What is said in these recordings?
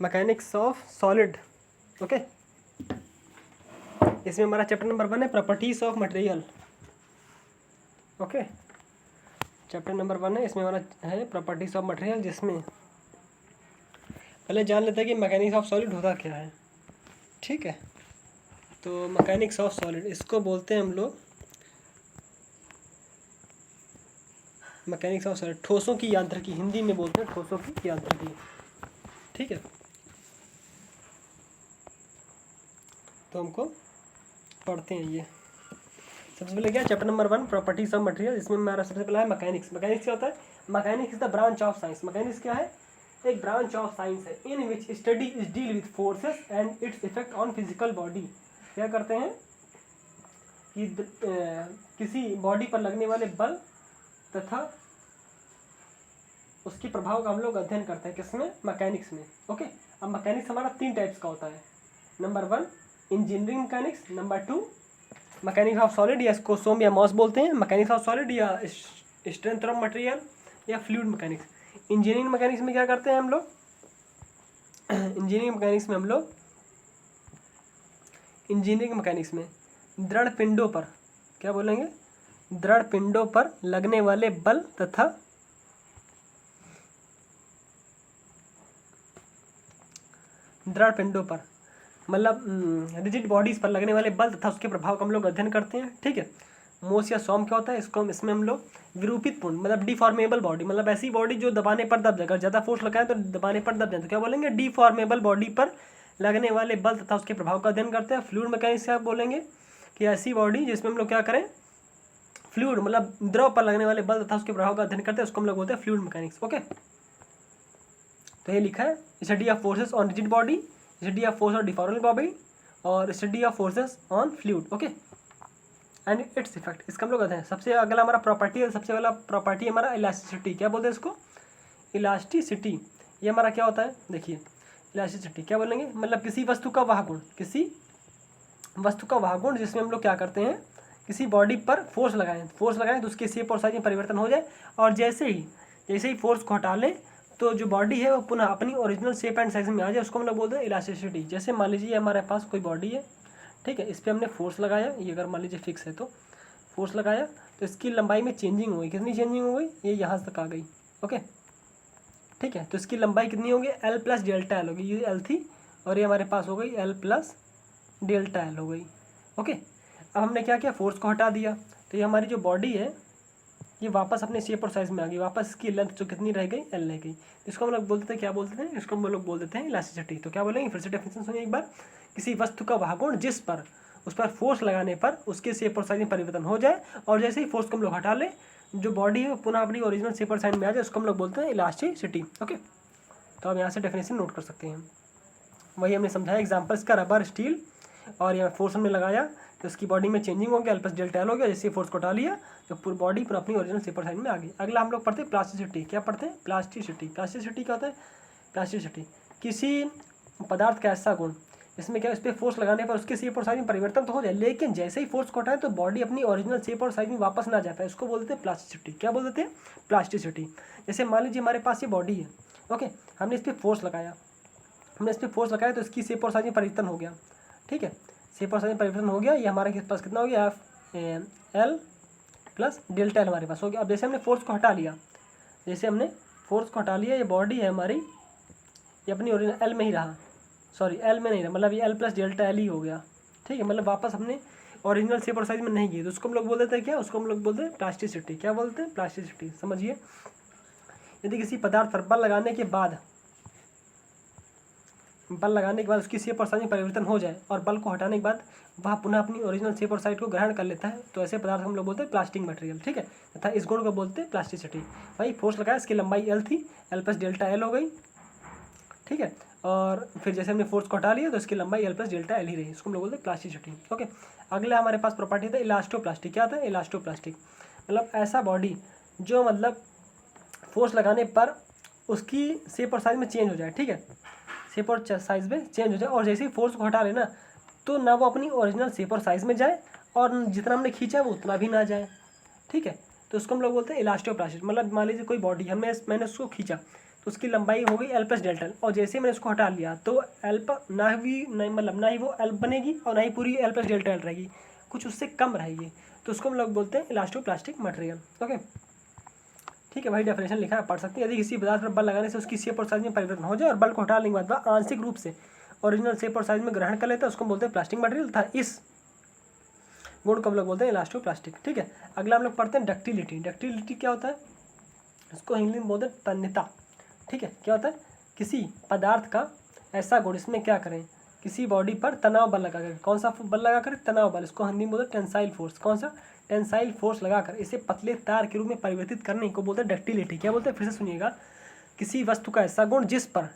Mechanics of solid. Okay, इसमें हमारा chapter number 1 है properties of material. Okay, chapter number 1 है, इसमें हमारा है प्रॉपर्टीज ऑफ मटेरियल, जिसमें पहले जान लेते हैं कि मैकेनिक्स ऑफ सॉलिड होता क्या है। ठीक है, तो मैकेनिक्स ऑफ सॉलिड इसको बोलते हैं हम लोग मैकेनिक्स ऑफ सॉलिड, ठोसों की यांत्रिकी, हिंदी में बोलते हैं ठोसों की यांत्रिकी। ठीक है, तो हमको पढ़ते हैं ये। सबसे पहले क्या, chapter number 1 properties of material, इसमें हमारा सबसे पहला है मैकेनिक्स। मैकेनिक्स क्या होता है? Mechanics is the branch of science. Mechanics क्या है? एक ब्रांच ऑफ साइंस है in which study is deal with forces and its effect on physical body. क्या करते हैं कि किसी बॉडी पर लगने वाले बल तथा उसके प्रभाव का हम लोग अध्ययन करते हैं। किसमें? मैकेनिक्स में। ओके, अब मैकेनिक्स हमारा 3 टाइप्स का होता है। Number 1 engineering mechanics, number 2 mechanics of solid या इसको सोम या मॉस बोलते हैं, मैकेनिक्स ऑफ सॉलिड या स्ट्रेंथ ऑफ मटेरियल या फ्लूइड मैकेनिक्स। इंजीनियरिंग मैकेनिक्स में क्या करते हैं हम लोग? इंजीनियरिंग मैकेनिक्स में हम लोग इंजीनियरिंग मैकेनिक्स में दृढ़ पिंडों पर, क्या बोलेंगे, दृढ़ पिंडों पर लगने वाले बल तथा दृढ़ पिंडों पर मतलब रिजिड बॉडीज पर लगने वाले बल तथा उसके प्रभाव का हम लोग अध्ययन करते हैं। ठीक है, मोस या सॉम क्या होता है? इसको इसमें हम लोग विरूपित पूर्ण मतलब डिफॉर्मेबल बॉडी, मतलब ऐसी बॉडी जो दबाने पर दब जाए, अगर ज़्यादा फोर्स लगाए तो दबाने पर दब जाए, तो क्या बोलेंगे? डिफॉर्मेबल बॉडी पर लगने वाले बल तथा उसके प्रभाव का अध्ययन करते हैं। फ्लूइड मैकेनिक्स क्या बोलेंगे कि ऐसी बॉडी जिसमें हम लोग क्या करें, फ्लूइड मतलब द्रव पर लगने वाले बल तथा उसके प्रभाव का अध्ययन करते हैं, उसको हम लोग बोलते हैं फ्लूइड मैकेनिक्स। ओके, तो ये लिखा है study of forces on rigid body, study of force on deformable body और study of forces on fluid. Okay, and its effect, इसका हम लोग कहते हैं। सबसे अगला हमारा प्रॉपर्टी है, सबसे पहला प्रॉपर्टी हमारा इलास्टिसिटी। क्या बोलते हैं इसको? इलास्टिसिटी। ये हमारा क्या होता है? देखिए, इलास्टिसिटी क्या बोलेंगे, मतलब किसी वस्तु का वह गुण, किसी वस्तु का वह गुण जिसमें हम लोग क्या करते हैं, किसी बॉडी पर फोर्स लगाएं तो उसके शेप और साइज में परिवर्तन हो जाए, और जैसे ही फोर्स को हटा लें तो जो बॉडी है वो पुनः अपनी ओरिजिनल शेप एंड साइज में आ जाए, उसको हम लोग बोलते हैं इलास्टिसिटी। जैसे मान लीजिए हमारे पास कोई बॉडी है, ठीक है, इस पर हमने फोर्स लगाया, ये अगर मान लीजिए फिक्स है तो फोर्स लगाया तो इसकी लंबाई में चेंजिंग हुई। कितनी चेंजिंग हो गई? ये यहाँ तक आ गई। ओके, ठीक है, तो इसकी लंबाई कितनी होगी? L प्लस डेल्टा एल होगी। ये L थी और ये हमारे पास हो गई L प्लस डेल्टा एल हो गई। ओके, अब हमने क्या किया, फोर्स को हटा दिया, तो ये हमारी जो बॉडी है ये वापस अपने शेप और साइज में आ गई। वापस इसकी लेंथ जो कितनी रह गई? L रह गई। इसको हम लोग बोलते थे, क्या बोलते थे? इसको हम लोग बोल देते हैं इलास्टिसिटी। तो क्या बोलेंगे, फिर से डेफिनेशन सुनिए एक बार। किसी वस्तु का वह गुण जिस पर उस पर फोर्स लगाने पर उसके शेप और साइज में परिवर्तन हो जाए, और जैसे ही फोर्स को हम लोग हटा लें जो बॉडी है वो पुनः अपनी ओरिजिनल शेप और साइज में आ जाए, उसको हम लोग बोलते हैं इलास्टिसिटी। ओके, तो आप यहाँ से डेफिनेशन नोट कर सकते हैं। वही हमने समझाया एग्जाम्पल्स का, रबर, स्टील, और यहाँ फोर्स हमने लगाया तो उसकी बॉडी में चेंजिंग हो गया, L प्लस डेल्टा एल हो गया। जैसे फोर्स को हटा लिया तो पूरी बॉडी पर अपनी ओरिजिनल शेप और साइज में आ गई। अगला हम लोग पढ़ते हैं प्लास्टिसिटी। क्या पढ़ते हैं? प्लास्टिसिटी। प्लास्टिसिटी क्या होता है? प्लास्टिसिटी किसी पदार्थ का ऐसा गुण, इसमें क्या, इस पर फोर्स लगाने पर उसके शेप और साइज में परिवर्तन तो हो जाए, लेकिन जैसे ही फोर्स को हटाए तो बॉडी अपनी ओरिजिनल शेप और साइज में वापस ना जा पाए, उसको बोलते हैं प्लास्टिसिटी। क्या बोल देते हैं? प्लास्टिसिटी। जैसे मान लीजिए हमारे पास ये बॉडी है, ओके, हमने इस पर फोर्स लगाया, तो इसकी शेप और साइज में परिवर्तन हो गया। ठीक है, शेप और साइज में परिवर्तन हो गया। ये हमारे पास कितना हो गया? L प्लस डेल्टा एल हमारे पास हो गया। अब जैसे हमने फोर्स को हटा लिया, ये बॉडी है हमारी, ये अपनी ओरिजिनल L में ही रहा, सॉरी L में नहीं रहा, मतलब ये L प्लस डेल्टा एल ही हो गया। ठीक है, मतलब वापस हमने ओरिजिनल शेप और साइज में नहीं गई, तो उसको हम लोग बोल देते हैं क्या? उसको हम लोग बोलते हैं प्लास्टिसिटी। क्या बोलते हैं? प्लास्टिसिटी। समझिए, यदि किसी पदार्थ पर बल लगाने के बाद उसकी शेप और साइज में परिवर्तन हो जाए और बल को हटाने के बाद वह पुनः अपनी ओरिजिनल शेप और साइज को ग्रहण कर लेता है, तो ऐसे पदार्थ हम लोग बोलते हैं प्लास्टिक मटेरियल। ठीक है, तथा इस गुण को बोलते हैं प्लास्टिसिटी। भाई फोर्स लगाया, इसकी लंबाई L थी, L प्लस डेल्टा एल हो गई। ठीक है, और फिर जैसे हमने फोर्स को हटा लिया तो इसकी लंबाई L प्लस डेल्टा एल ही रही, इसको हम लोग बोलते हैं प्लास्टिसिटी। ओके, अगला हमारे पास प्रॉपर्टी था इलास्टोप्लास्टिक। क्या था? इलास्टोप्लास्टिक मतलब ऐसा बॉडी जो मतलब फोर्स लगाने पर उसकी शेप और साइज में चेंज हो जाए। ठीक है, शेप और साइज में चेंज हो जाए, और जैसे ही फोर्स को हटा लेना तो ना वो अपनी ओरिजिनल शेप और साइज में जाए और जितना हमने खींचा है वो उतना भी ना जाए। ठीक है, तो उसको हम लोग बोलते हैं इलास्टोप्लास्टिक। मतलब मान लीजिए कोई बॉडी मैंने उसको खींचा तो उसकी लंबाई हो गई एल प्लस डेल्टा एल, और जैसे मैंने उसको हटा लिया तो एल ना ही वो एल बनेगी और ना ही पूरी एल प्लस डेल्टा एल रहेगी, कुछ उससे कम रहेगी, तो उसको हम लोग बोलते हैं इलास्टोप्लास्टिक मटेरियल। ओके, ठीक है, वही डेफिनेशन लिखा है, पढ़ सकते हैं। यदि किसी पदार्थ पर बल लगाने से उसकी शेप और साइज में परिवर्तन हो जाए और बल को हटाने के बाद वह आंशिक रूप से ओरिजिनल शेप और साइज में ग्रहण कर लेता है, उसको बोलते हैं प्लास्टिक मटेरियल था। इस गुण को हम लोग बोलते हैं इलास्टोप्लास्टिक। ठीक है, अगला हम लोग पढ़ते हैं डक्टिलिटी। डक्टिलिटी क्या होता है? इसको हिंदी में बोलते हैं तन्यता। ठीक है, क्या होता है? किसी पदार्थ का ऐसा गुण, इसमें क्या करें, किसी बॉडी पर तनाव बल लगा कर, कौन सा बल लगा कर? तनाव बल, इसको हिंदी में बोलते हैं टेंसाइल फोर्स। कौन सा? टेंसाइल फोर्स लगाकर इसे पतले तार के रूप में परिवर्तित करने को बोलते हैं डक्टिलिटी। क्या बोलते हैं? फिर से सुनिएगा, किसी वस्तु का ऐसा गुण जिस पर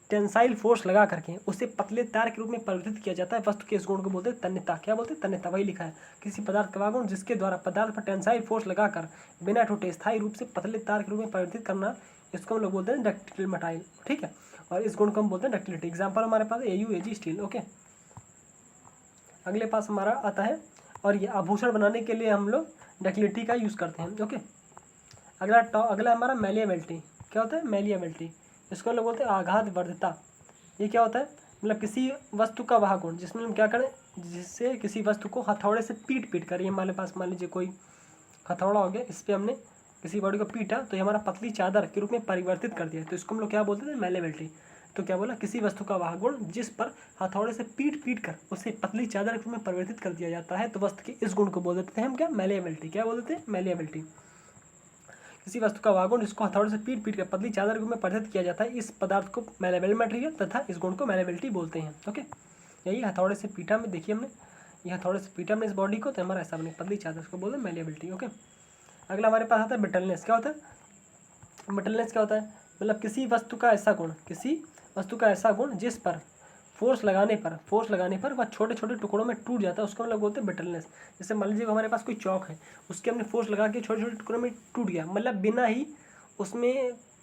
टेंसाइल फोर्स लगा करके उसे पतले तार के रूप में परिवर्तित किया जाता है, वस्तु के इस गुण को बोलते हैं तन्यता। क्या बोलते हैं? तन्यता, वही लिखा है। किसी पदार्थ का गुण जिसके द्वारा पदार्थ पर टेंसाइल फोर्स लगाकर बिना टूटे स्थायी रूप से पतले तार के रूप में परिवर्तित करना, इसको हम लोग बोलते हैं डक्टिल मटाइल। ठीक है, और इस गुण को हम बोलते हैं डक्टिलिटी। एग्जाम्पल हमारे पास AU स्टील। ओके, अगले पास हमारा आता है, और ये आभूषण बनाने के लिए हम लोग डक्टिलिटी का यूज़ करते हैं। ओके, अगला हमारा मैलिएबिलिटी। क्या होता है? मैलिएबिलिटी, इसको हम लोग बोलते हैं आघात वर्धिता। ये क्या होता है? मतलब किसी वस्तु का वह गुण जिसमें हम क्या करें, जिससे किसी वस्तु को हथौड़े से पीट कर, ये हमारे पास मान लीजिए कोई हथौड़ा हो गया, इस पर हमने किसी बॉडी को पीटा तो ये हमारा पतली चादर के रूप में परिवर्तित कर दिया, तो इसको हम लोग क्या बोलते हैं? मैलिएबिलिटी। तो क्या बोला? किसी वस्तु का वह गुण जिस पर हथौड़े से पीट कर उसे पतली चादर के रूप में परिवर्तित कर दिया जाता है, तो वस्तु के इस गुण को बोल देते हैं हम क्या? मैलिएबिलिटी। क्या बोल देते हैं? मैलिएबिलिटी। किसी वस्तु का वह गुण जिसको हथौड़े से पीट कर पतली चादर के रूप में परिवर्तित किया जाता है, इस पदार्थ को मैलिएबल मटेरियल तथा इस गुण को मैलिएबिलिटी बोलते हैं। ओके, यही हथौड़े से पीटा में, देखिए हमने ये हथौड़े से पीटा हमने इस बॉडी को, तो हमारा ऐसा बने पतली चादर, उसको बोलते हैं मैलिएबिलिटी। ओके, अगला हमारे पास आता है ब्रिटलनेस। क्या होता है? ब्रिटलनेस क्या होता है? मतलब किसी वस्तु का ऐसा गुण जिस पर फोर्स लगाने पर वह छोटे छोटे टुकड़ों में टूट जाता है, उसको हम लोग बोलते हैं ब्रिटलनेस। जैसे मान लीजिए हमारे पास कोई चौक है, उसके हमने फोर्स लगा के छोटे छोटे टुकड़ों में टूट गया, मतलब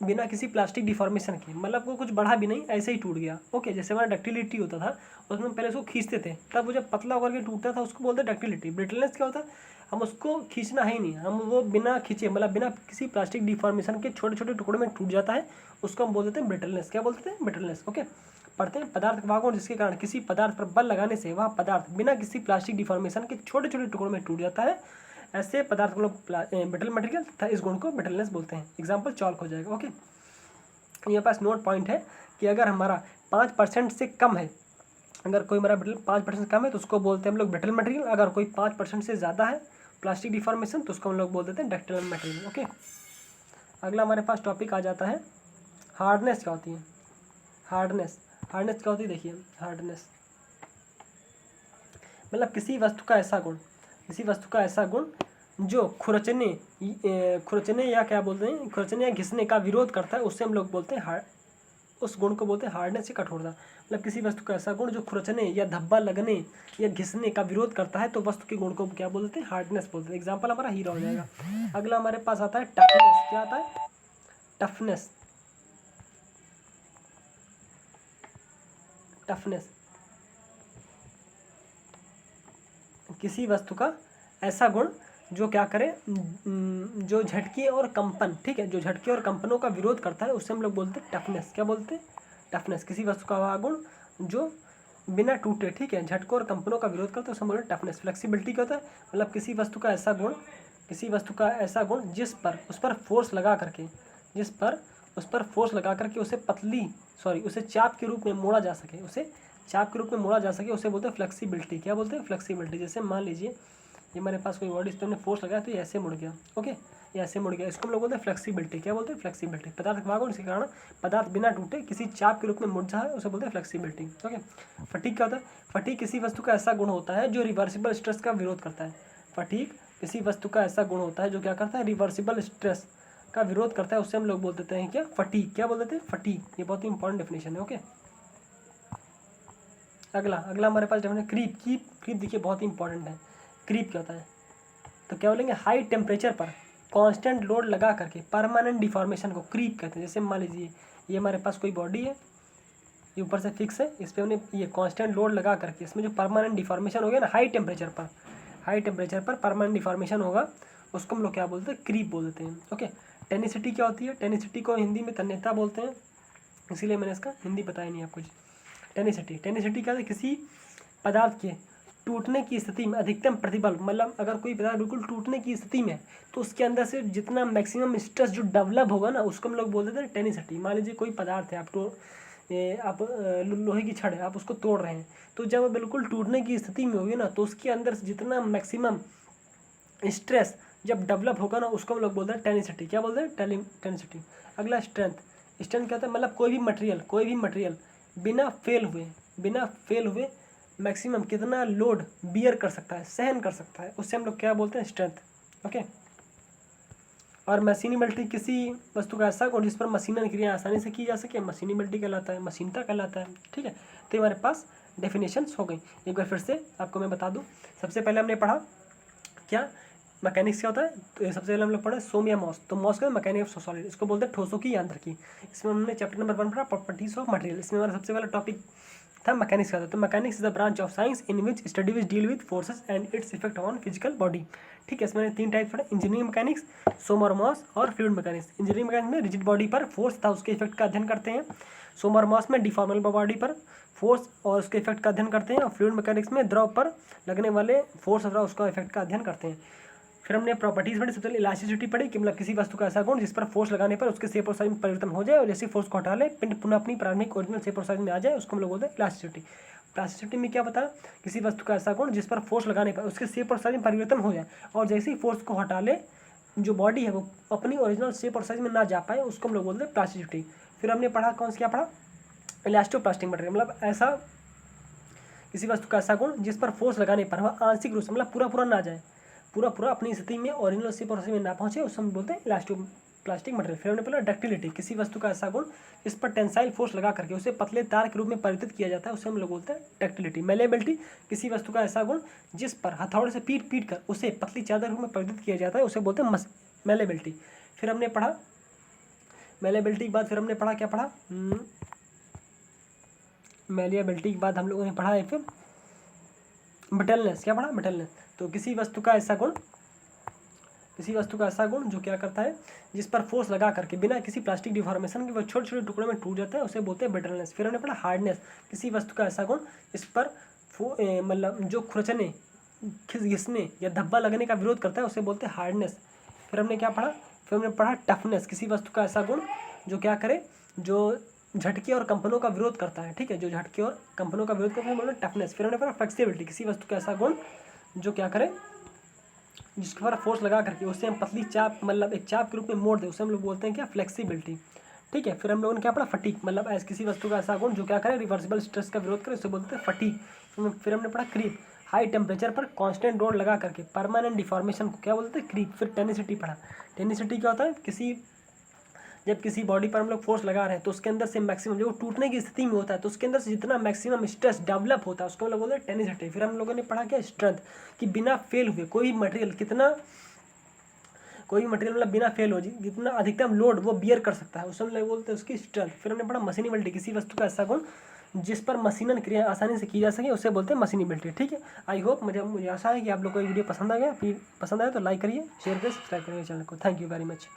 बिना किसी प्लास्टिक डिफॉर्मेशन के, मतलब वो कुछ बढ़ा भी नहीं, ऐसे ही टूट गया। ओके, जैसे हमारा डक्टिलिटी होता था, उसमें पहले उसको खींचते थे, तब वो जब पतला होकर के टूटता था उसको बोलते हैं डक्टिलिटी। ब्रिटलनेस क्या होता है? हम उसको खींचना है ही नहीं, हम वो बिना खींचे, मतलब बिना किसी प्लास्टिक डिफॉर्मेशन के छोटे छोटे टुकड़ों में टूट जाता है, उसको हम बोल देते हैं ब्रिटलनेस। क्या बोलते हैं? ब्रिटलनेस। ओके, पढ़ते हैं पदार्थ का गुण जिसके कारण किसी पदार्थ पर बल लगाने से वह पदार्थ बिना किसी प्लास्टिक डिफॉर्मेशन के छोटे छोटे टुकड़ों में टूट जाता है, ऐसे पदार्थ को लोग ब्रिटल मटेरियल तथा इस गुण को ब्रिटलनेस बोलते हैं। एग्जाम्पल चॉल्क हो जाएगा। ओके, यहाँ पास नोट पॉइंट है कि अगर हमारा 5% से कम है, अगर कोई हमारा ब्रिटल 5% कम है तो उसको बोलते हैं हम लोग ब्रिटल मटेरियल। अगर कोई 5% से ज़्यादा है प्लास्टिक डिफॉर्मेशन तो उसको हम लोग बोल देते हैं डक्टाइल मटेरियल। ओके, अगला हमारे पास टॉपिक आ जाता है हार्डनेस। क्या होती है? हार्डनेस क्या होती है? देखिए, हार्डनेस मतलब किसी वस्तु का ऐसा गुण जो खुरचने या क्या बोलते हैं, खुरचने या घिसने का विरोध करता है, उससे हम लोग बोलते हैं उस गुण को बोलते हैं हार्डनेस या कठोरता। मतलब किसी वस्तु का ऐसा गुण जो खुरचने या धब्बा लगने या घिसने का विरोध करता है, तो वस्तु के गुण को क्या बोलते हैं? हार्डनेस बोलते हैं। एग्जाम्पल हमारा हीरा हो जाएगा। अगला हमारे पास आता है टफनेस। क्या आता है? टफनेस। किसी वस्तु का ऐसा गुण जो क्या करे, जो झटके और कंपन, ठीक है, जो झटके और कंपनों का विरोध करता है, उससे हम लोग बोलते हैं टफनेस। क्या बोलते हैं? टफनेस। किसी वस्तु का वह गुण जो बिना टूटे, ठीक है, झटकों और कंपनों का विरोध करता है, उससे हम बोलते हैं टफनेस। फ्लेक्सिबिलिटी क्या होता है? मतलब किसी वस्तु का ऐसा गुण जिस पर उस पर फोर्स लगा करके उसे चाप के रूप में मोड़ा जा सके, उसे बोलते हैं फ्लेक्सिबिलिटी। क्या बोलते हैं? फ्लेक्सिबिलिटी। जैसे मान लीजिए ये मेरे पास कोई बॉडी, इस पर हमने फोर्स लगाया तो ये ऐसे मुड़ गया। ओके, ये ऐसे मुड़ गया, इसको हम लोग बोलते हैं फ्लेक्सिबिलिटी। क्या बोलते हैं? फ्लेक्सिबिलिटी। पदार्थ का गुण, इसके कारण पदार्थ बिना टूटे किसी चाप के रूप में मुड़ जाए, उसे बोलते हैं फ्लेक्सिबिलिटी। ओके, फटीग क्या होता है? फटीग किसी वस्तु का ऐसा गुण होता है जो रिवर्सिबल स्ट्रेस का विरोध करता है। फटीग किसी वस्तु का ऐसा गुण होता है जो क्या करता है? रिवर्सिबल स्ट्रेस का विरोध करता है, उससे हम लोग बोल देते हैं क्या? फटीग। क्या बोल देते हैं? फटीग। ये बहुत ही इंपॉर्टेंट डेफिनेशन है। ओके, अगला हमारे पास डेफिनेशन क्रीप देखिए बहुत ही इंपॉर्टेंट है। क्रीप क्या होता है? तो क्या बोलेंगे? हाई टेम्परेचर पर कांस्टेंट लोड लगा करके परमानेंट डिफॉर्मेशन को क्रीप कहते हैं। जैसे मान लीजिए ये हमारे पास कोई बॉडी है, ये ऊपर से फिक्स है, इस पर हमने ये कांस्टेंट लोड लगा करके इसमें जो परमानेंट डिफॉर्मेशन हो गया ना, हाई टेम्परेचर पर परमानेंट डिफॉर्मेशन होगा, उसको हम लोग क्या बोलते हैं? क्रीप बोल देते हैं। ओके, टेनिसिटी क्या होती है? टेनिसिटी को हिंदी में तन्यता बोलते हैं, इसीलिए मैंने इसका हिंदी बताया नहीं आपको जी। टेनिसिटी क्या है? किसी पदार्थ के टूटने की स्थिति में अधिकतम प्रतिबल, मतलब अगर कोई पदार्थ बिल्कुल टूटने की स्थिति में है तो उसके अंदर से जितना मैक्सिमम स्ट्रेस जो डेवलप होगा ना, उसको हम लोग बोल देते हैं टेनिसिटी। मान लीजिए कोई पदार्थ है, आप लोहे की छड़ है, आप उसको तोड़ रहे हैं, तो जब वो बिल्कुल टूटने की स्थिति में होगी ना, तो उसके अंदर से जितना मैक्सिमम स्ट्रेस जब डेवलप होगा ना, उसको हम लोग बोलते हैं टेनिसिटी। क्या बोलते हैं? टेनिसिटी। अगला स्ट्रेंथ। स्ट्रेंथ क्या होता है? मतलब कोई भी मटेरियल बिना फेल हुए मैक्सिमम कितना लोड बियर कर सकता है, सहन कर सकता है, उससे हम लोग क्या बोलते हैं? स्ट्रेंथ। ओके। और मशीनिबिलिटी, किसी वस्तु का ऐसा गुण जिस पर मशीनन क्रिया आसानी से की जा सके, मशीनिबिलिटी कहलाता है, मशीनता कहलाता है। ठीक है, तो हमारे पास डेफिनेशंस हो गई। एक बार फिर से आपको मैं बता दूं, सबसे पहले हमने पढ़ा क्या मैकेनिक्स क्या होता है, तो ये सबसे पहले हम लोग पढ़े सोम या मॉस। तो मॉस का मैकेनिक्स ऑफ सॉलिड, इसको बोलते हैं ठोसों की यांत्रिकी। इसमें हमने चैप्टर नंबर 1 पढ़ा प्रॉपर्टीज ऑफ मटेरियल। इसमें हमारा सबसे पहला टॉपिक था मैकेनिक्स का। तो mechanics is the branch of science in which study which deal with forces and its effect on physical body. ठीक है, इसमें मैंने 3 टाइप पढ़े, इंजीनियरिंग मैकेनिक्स, सोम और मॉस और फ्लूइड मैकेनिक्स। इंजीनियरिंग मैकेनिक्स में रिजिड बॉडी पर फोर्स था उसके इफेक्ट का अध्ययन करते हैं। सोम और मॉस में डिफॉर्मेबल बॉडी पर फोर्स और उसके इफेक्ट का अध्ययन करते हैं। और फ्लूइड मैकेनिक्स में द्रव पर लगने वाले फोर्स और उसका इफेक्ट का अध्ययन करते हैं। फिर हमने प्रॉपर्टीज पढ़ी, सबसे पहले इलास्टिसिटी पढ़ी कि मतलब किसी वस्तु का ऐसा गुण जिस पर फोर्स लगाने पर उसके शेप और साइज में परिवर्तन हो जाए और जैसे फोर्स को हटा ले पिंड पुनः अपनी प्रारंभिक ओरिजिनल शेप और साइज में आ जाए, उसको हम लोग बोलते हैं इलास्टिसिटी। प्लास्टिसिटी में क्या बताया? किसी वस्तु का ऐसा गुण जिस पर फोर्स लगाने पर उसके शेप और साइज में परिवर्तन हो जाए और जैसे ही फोर्स को हटा ले जो बॉडी है वो अपनी ओरिजिनल शेप और साइज में ना जा पाए, उसको हम लोग बोलते हैं प्लास्टिसिटी। फिर हमने पढ़ा क्या पढ़ा? इलास्टोप्लास्टिक मटेरियल, मतलब ऐसा किसी वस्तु का ऐसा गुण जिस पर फोर्स लगाने पर वह आंशिक रूप से मतलब पूरा ना जाए, पूरा अपनी स्थिति में ओरिजिनल शेप और साइज में ना पहुंचे, उसको हम बोलते हैं इलास्टोप्लास्टिक मटेरियल। फिर हमने पढ़ा डक्टिलिटी, किसी वस्तु का ऐसा गुण जिस पर टेंसाइल फोर्स लगा करके उसे पतले तार के रूप में परिवर्तित किया जाता है, उसे हम लोग बोलते हैं डक्टिलिटी। मेलेबिलिटी, किसी वस्तु का ऐसा गुण जिस पर हथौड़े से पीट कर उसे पतली चादर रूप में परिवर्तित किया जाता है, उसे बोलते हैं मेलेबिलिटी। फिर हमने पढ़ा मेलेबिलिटी के बाद फिर हमने पढ़ा क्या पढ़ा? मेलिएबिलिटी के बाद हम लोगों ने पढ़ा है फिर ब्रिटलनेस। क्या पढ़ा? ब्रिटलनेस। तो किसी वस्तु का ऐसा गुण जो क्या करता है, जिस पर फोर्स लगा करके बिना किसी प्लास्टिक डिफॉर्मेशन के वो छोटे छोटे टुकड़ों में टूट जाता है, उसे बोलते हैं ब्रिटलनेस। फिर हमने पढ़ा हार्डनेस, किसी वस्तु का ऐसा गुण इस पर मतलब जो खुरचने, घिसने या धब्बा लगने का विरोध करता है, उसे बोलते हैं हार्डनेस। फिर हमने क्या पढ़ा? फिर हमने पढ़ा टफनेस, किसी वस्तु का ऐसा गुण जो क्या करे, जो झटके और कंपनों का विरोध करता है। ठीक है, जो झटके और कंपनों का विरोध करता है बोलते हैं टफनेस। फिर हमने पढ़ा फ्लेक्सिबिलिटी, किसी वस्तु का ऐसा गुण जो क्या करे, जिसके पर फोर्स लगा करके उससे हम पतली चाप मतलब एक चाप के रूप में मोड़ दे, उसे हम लोग बोलते हैं क्या? फ्लेक्सिबिलिटी। ठीक है, फिर हम लोगों ने क्या पढ़ा? फटीग, मतलब ऐसे किसी वस्तु का ऐसा गुण जो क्या करे, रिवर्सिबल स्ट्रेस का विरोध करे, उसे बोलते हैं फटीग। फिर हमने पढ़ा क्रीप, हाई टेम्परेचर पर कांस्टेंट लोड लगा करके परमानेंट डिफॉर्मेशन को क्या बोलते हैं? क्रीप। फिर टेनिसिटी पढ़ा, टेनिसिटी क्या होता है? जब किसी बॉडी पर हम लोग फोर्स लगा रहे हैं तो उसके अंदर से मैक्सिमम जो टूटने की स्थिति में होता है तो उसके अंदर से जितना मैक्सिमम स्ट्रेस डेवलप होता है उसको हम लोग बोलते हैं टेनिसिटी। फिर हम लोगों ने पढ़ा क्या? स्ट्रेंथ, कि बिना फेल हुए कोई भी मटेरियल मतलब बिना फेल हो जितना अधिकतम लोड वो बियर कर सकता है, उसको हम लोग बोलते हैं उसकी स्ट्रेंथ। फिर हमने पढ़ा मशीनिबिलिटी, किसी वस्तु का ऐसा गुण जिस पर मशीनन क्रिया आसानी से की जा सके, उसे बोलते हैं मशीनिबिलिटी। ठीक है, आई होप मुझे आशा है कि आप लोग को ये वीडियो पसंद आ गया। पसंद आया तो लाइक करिए, शेयर करिए, सब्सक्राइब करिए चैनल को। Thank you very much.